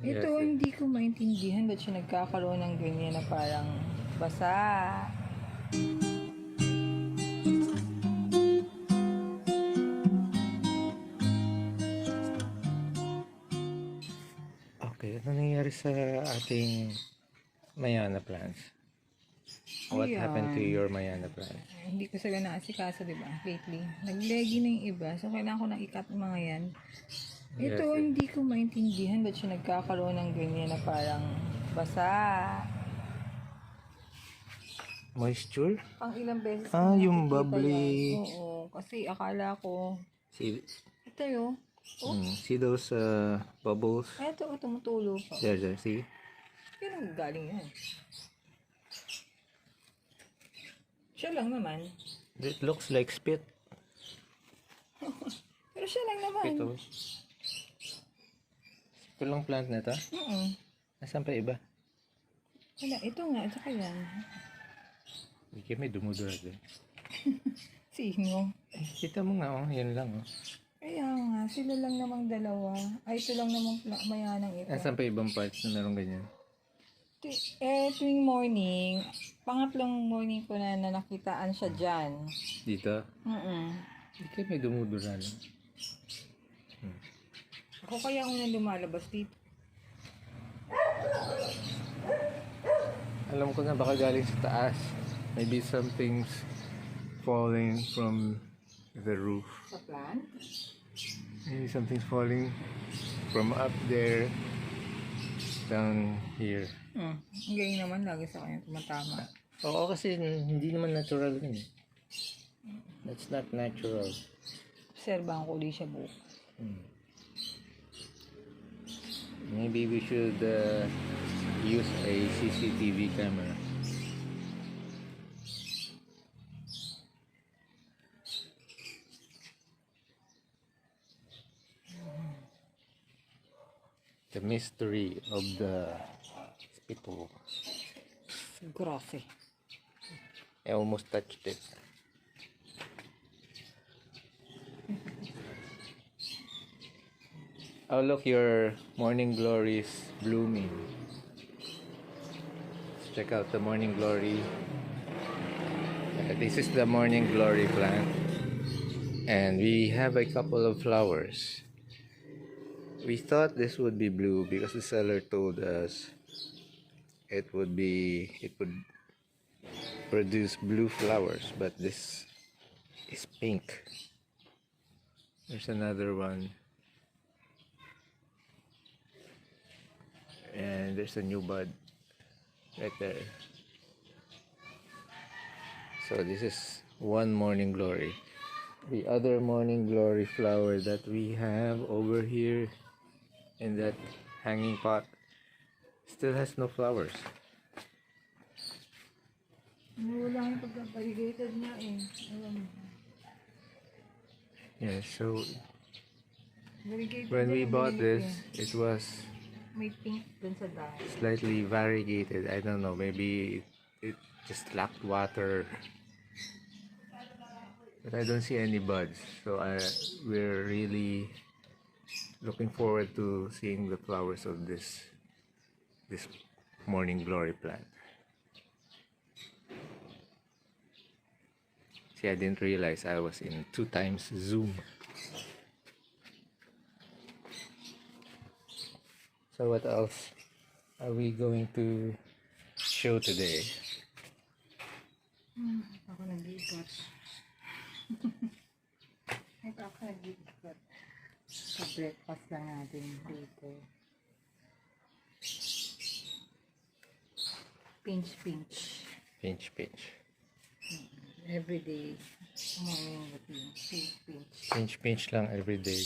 Ito, hindi ko maintindihan ba't siya nagkakaroon ng ganyan na parang basa. Okay, ano nangyari sa ating Mayana plants? What happened to your Mayana plants? Hindi ko sila naasikaso, di ba? Lately. Nag-leggy na yung iba. So, kailangan ko nang i-cut yung mga yan. Ito, Yes, hindi ko maintindihan ba't siya nagkakaroon ng ganyan na parang basa. moisture? Pang ilang beses ko Ah, na yung nakikita bubbly. yan. Oo, kasi akala ko, See, ito yun. see those bubbles? Ito, tumutulo pa. There, see? Kailan galing yan? Siya lang naman. It looks like spit. Pero siya lang naman. Spit, oh. Ito lang plant na ito? Nasaan pa iba? Wala, ito nga, at saka yan. Hindi may dumudurag eh. Sino? Kita mo nga, oh. Yan lang, oh. Kaya nga, sila lang namang dalawa. Ay, ito lang namang mayanang ito. Nasaan pa ibang parts na meron ganyan? Tuwing morning, pangatlong morning ko na nakitaan siya dyan. Dito? Hindi may dumudura lang. Ako kaya unang lumalabas dito. Alam ko na baka galing sa taas. Maybe something's falling from the roof. Sa plant? Maybe something's falling from up there down here. Ang galing naman, lagi sa kanya tumatama. Oo, kasi hindi naman natural yun. That's not natural. Obserbahan ko ulit siya bukas. Maybe we should use a CCTV camera. The mystery of the spittle. Grabe. I almost touched it. Oh look, your morning glory is blooming. Let's check out the morning glory. This is the morning glory plant. And we have a couple of flowers. We thought this would be blue because the seller told us it would produce blue flowers, but this is pink. There's another one. And there's a new bud right there. So this is one morning glory. The other morning glory flower that we have over here in that hanging pot still has no flowers. Wala yung pagka-variegated niya eh. Yeah, so Variegated when we niya, bought this, maliliit it was may pink dun sa dahil. slightly variegated. I don't know, maybe it just lacked water. But I don't see any buds, so we're really looking forward to seeing the flowers of this morning glory plant. See, I didn't realize I was in 2x zoom. So what else are we going to show today? Ako nag-iikot. Ako nag-iikot. Sa breakfast lang natin dito. Pinch. Pinch. Everyday. Morning routine. Pinch lang every day.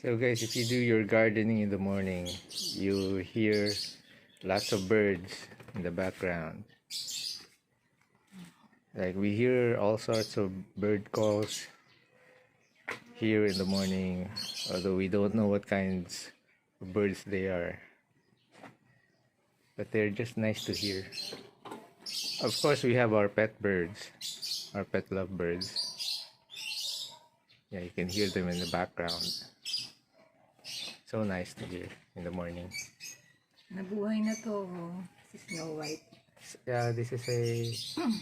So guys, if you do your gardening in the morning, you hear lots of birds in the background. Like we hear all sorts of bird calls here in the morning, although we don't know what kinds of birds they are. But they're just nice to hear. Of course, we have our pet birds, our pet lovebirds. Yeah, you can hear them in the background. So nice to hear in the morning. Nabuhay na to. Oh. Si Snow White. Yeah, this is a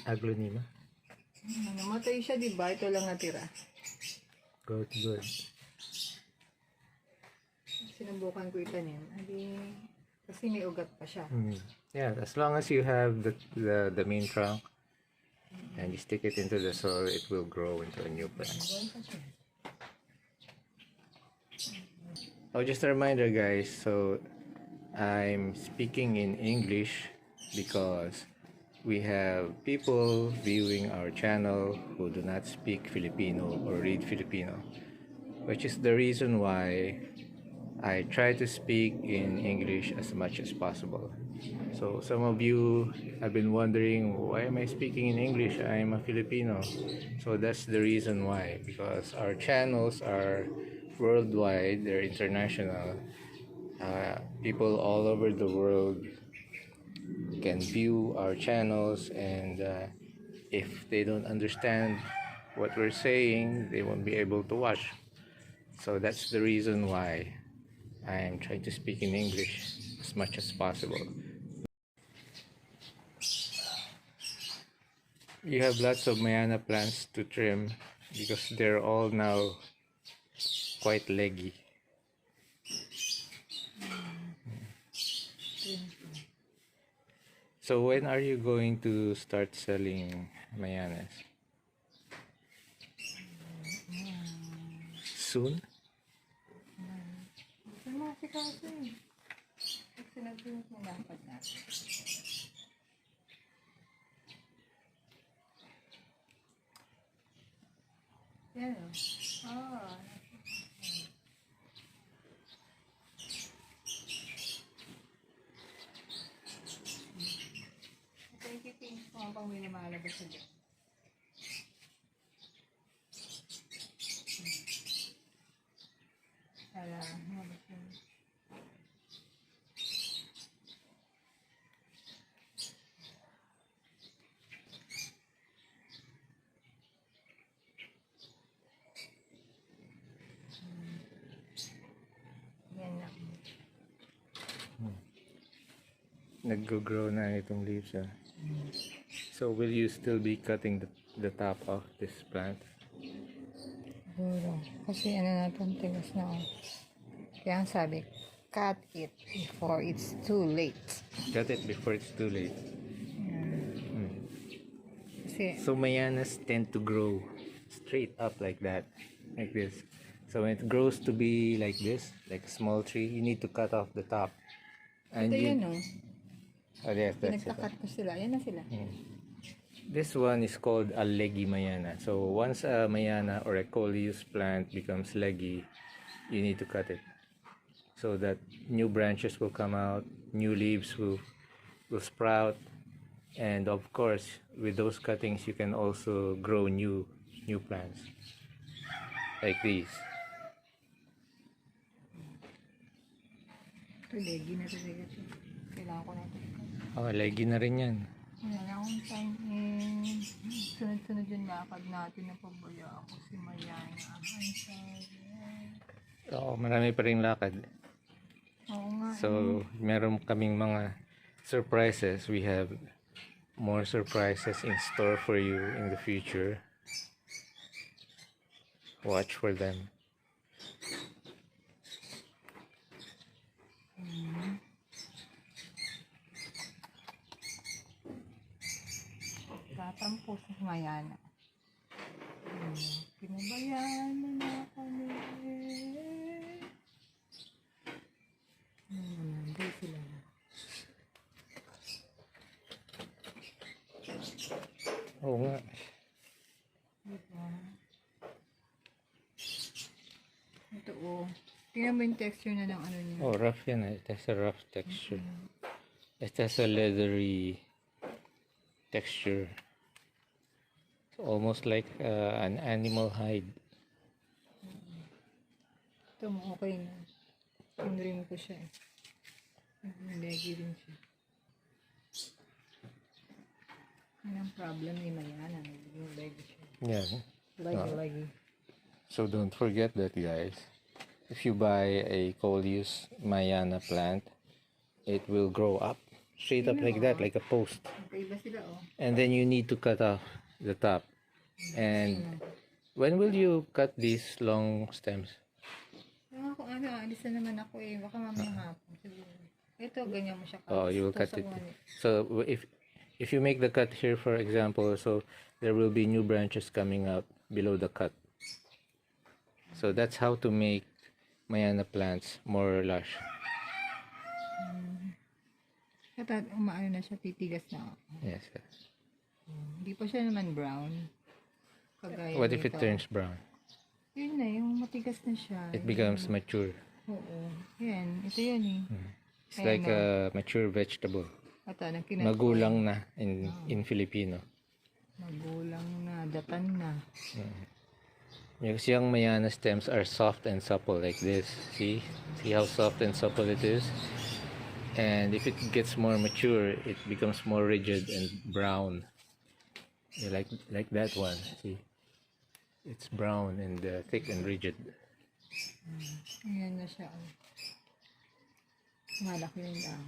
aglonema. Namatay siya, di ba? Ito lang natira. Good, good. Sinubukan ko itanim. Kasi may ugat pa siya. Yeah, as long as you have the main trunk and you stick it into the soil, it will grow into a new plant. Oh, just a reminder, guys. So I'm speaking in English because we have people viewing our channel who do not speak Filipino or read Filipino, which is the reason why I try to speak in English as much as possible. So some of you have been wondering, why am I speaking in English? I'm a Filipino. So that's the reason why, because our channels are worldwide, they're international. People all over the world can view our channels, and if they don't understand what we're saying, they won't be able to watch. So that's the reason why I'm trying to speak in English as much as possible. You have lots of Mayana plants to trim because they're all now quite leggy. So when are you going to start selling Mayanas? Soon? Yan o. Ito yung kipin ko ang pang minimalabas sa dyan. Malabas yun. Yan na. Nag-grow na itong leaves. So will you still be cutting the top of this plant? Siguro. Kasi ano na itong tigas na oh. Kaya ang sabi, cut it before it's too late. Cut it before it's too late. Kasi, So Mayanas tend to grow straight up like that, like this. So when it grows to be like this, like a small tree, you need to cut off the top. And ito you, yan o. oh yes, that's it. Pinagkakat ko sila. Yan na sila. This one is called a leggy Mayana. So once a Mayana or a Coleus plant becomes leggy, you need to cut it so that new branches will come out, new leaves will sprout, and of course with those cuttings you can also grow new plants like these. Ito, leggy na talaga ito. Kailangan ko na ito. Oh, leggy na rin yan. Wala akong time sunod-sunod yung lakad natin na pabaya ako si Mayana. Ay, sorry. Oo, marami pa rin lakad. Oo nga. So, meron kaming mga surprises. We have more surprises in store for you in the future. Watch for them. Tatampo sa Mayana. Pinabayaan mo na kami. Hindi sila na. Oo nga. Diba? Ito oh. Tingnan mo yung texture na ng ano niya. Oh, rough yan. It has a rough texture. It has a leathery texture. It's almost like an animal hide. Ito mo okay na. Pinrim ko siya eh. Leggy rin siya. Yan ang problem ni Mayana. Yung leggy siya. Yeah. Leggy. So don't forget that, guys. If you buy a Coleus Mayana plant, it will grow up straight up like that, like a post. Magkaiba sila, oh. And then you need to cut off the top. And when will you cut these long stems? Kung ano, alis na naman ako eh. Baka mamaya hapon. Siguro. Ito, ganyan mo siya. Oh, you will cut it. So if you make the cut here, for example, so there will be new branches coming out below the cut. So that's how to make Mayana plants more lush. Kaya umaano na siya, titigas na. Yes, yes. Hindi pa siya naman brown. Kagaya What if it nito. turns brown? Yun na, yung matigas na siya. It becomes mature. Oo. Yan, ito yun eh. It's like a mature vegetable. Ito, Magulang na in Filipino. Magulang na, datan na. Because young Mayana stems are soft and supple like this. See how soft and supple it is? And if it gets more mature, it becomes more rigid and brown. Like that one. See? It's brown and thick and rigid. Ayan na siya. Malaki yung lang.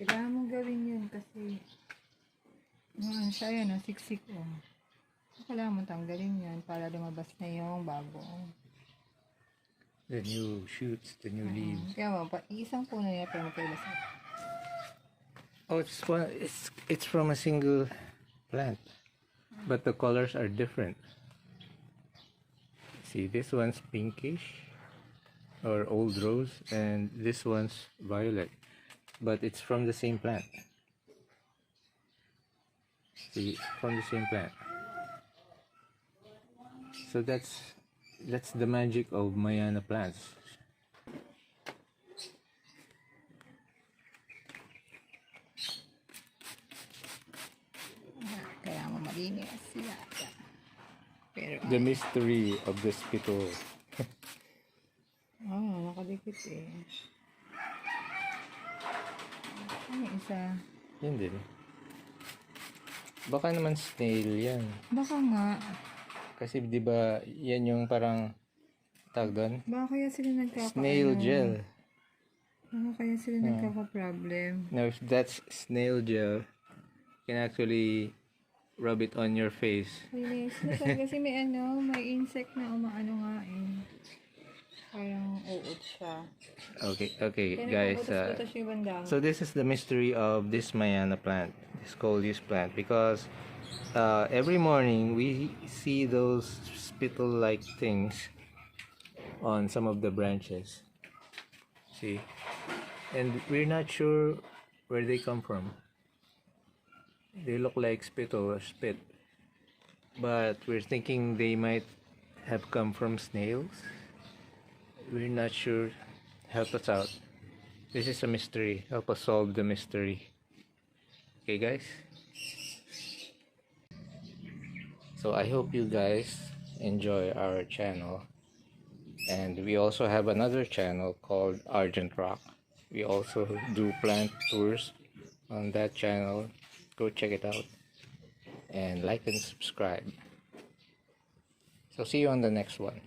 Kailangan mong gawin yun kasi ano siya yan, siksik o. Kailangan mong tanggalin yan para lumabas na yung bago. The new shoots, the new leaves. Kaya mo, isang puno niya pero magkaiba siya. Oh, it's from a single plant, but the colors are different. See, this one's pinkish or old rose, and this one's violet, but it's from the same plant. See, from the same plant. So that's the magic of Mayana plants. Kaya mo malinis siya. Pero The mystery of the spittle. nakadikit eh. Ano isa? Yan din. Baka naman snail yan. Baka nga. Kasi di ba yan yung parang tawag doon? Baka kaya sila nagkaka Snail gel. Baka kaya sila nagkaka-problem. Now if that's snail gel, you can actually rub it on your face. Linis. Kasi may insect na umaano nga eh. Parang uot siya. Okay guys. So this is the mystery of this Mayana plant, this Coleus plant, because every morning we see those spittle-like things on some of the branches. See, and we're not sure where they come from. They look like spittle or spit, but we're thinking they might have come from snails. We're not sure. Help us out. This is a mystery. Help us solve the mystery. Okay, guys? So I hope you guys enjoy our channel. And we also have another channel called Argent Rock. We also do plant tours on that channel. Go check it out. And like and subscribe. So see you on the next one.